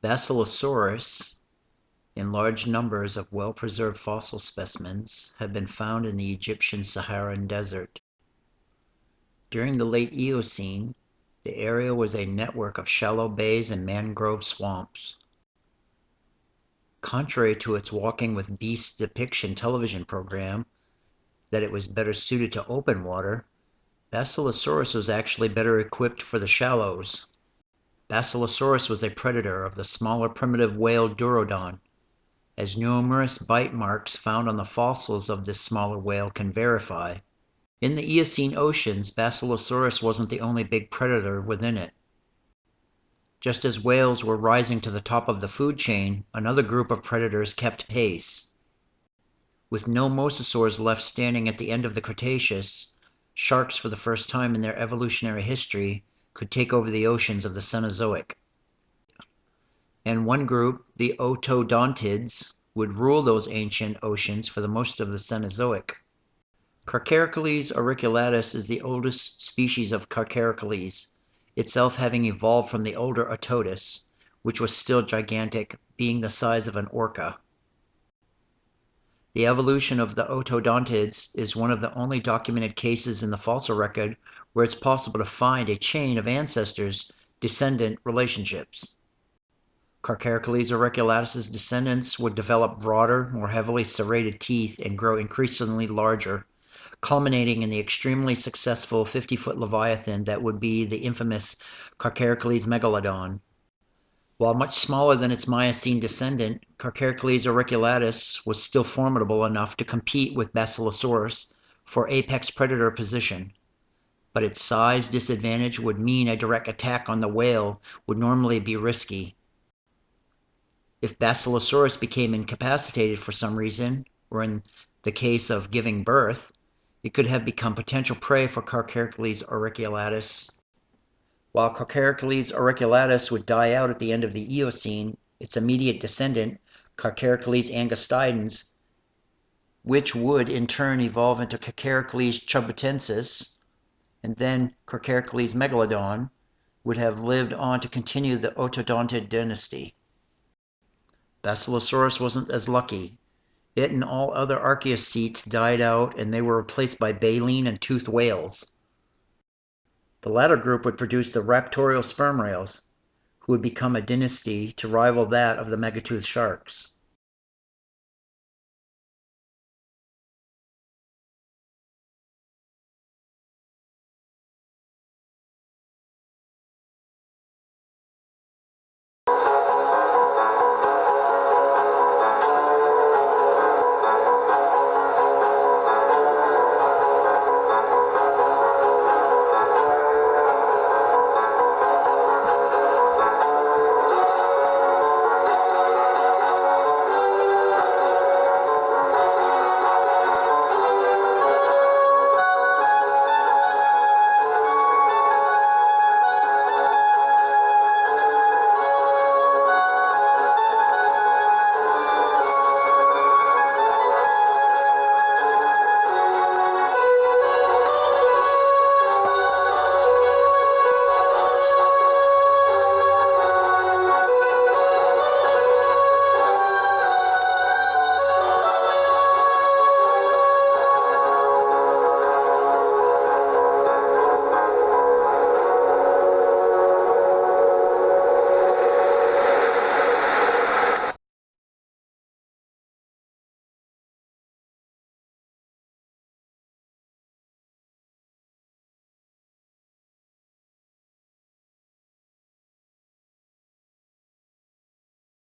Basilosaurus, in large numbers of well-preserved fossil specimens, have been found in the Egyptian Saharan desert. During the late Eocene, the area was a network of shallow bays and mangrove swamps. Contrary to its Walking with Beasts depiction television program, that it was better suited to open water, Basilosaurus was actually better equipped for the shallows. Basilosaurus was a predator of the smaller primitive whale Durodon, as numerous bite marks found on the fossils of this smaller whale can verify. In the Eocene oceans, Basilosaurus wasn't the only big predator within it. Just as whales were rising to the top of the food chain, another group of predators kept pace. With no mosasaurs left standing at the end of the Cretaceous, sharks for the first time in their evolutionary history could take over the oceans of the Cenozoic. And one group, the otodontids, would rule those ancient oceans for the most of the Cenozoic. Carcharicles auriculatus is the oldest species of Carcharicles, itself having evolved from the older Otodus, which was still gigantic, being the size of an orca. The evolution of the otodontids is one of the only documented cases in the fossil record where it's possible to find a chain of ancestors-descendant relationships. Carcharicles auriculatus' descendants would develop broader, more heavily serrated teeth and grow increasingly larger, culminating in the extremely successful 50-foot leviathan that would be the infamous Carcharicles megalodon. While much smaller than its Miocene descendant, Carcharicles auriculatus was still formidable enough to compete with Basilosaurus for apex predator position. But its size disadvantage would mean a direct attack on the whale would normally be risky. If Basilosaurus became incapacitated for some reason, or in the case of giving birth, it could have become potential prey for Carcharicles auriculatus. While Carcharicles auriculatus would die out at the end of the Eocene, its immediate descendant, Carcharicles angustidens, which would in turn evolve into Carcharicles chubutensis, and then Carcharicles megalodon, would have lived on to continue the Otodontid dynasty. Basilosaurus wasn't as lucky. It and all other archaeocetes died out and they were replaced by baleen and toothed whales. The latter group would produce the raptorial sperm whales, who would become a dynasty to rival that of the megatoothed sharks.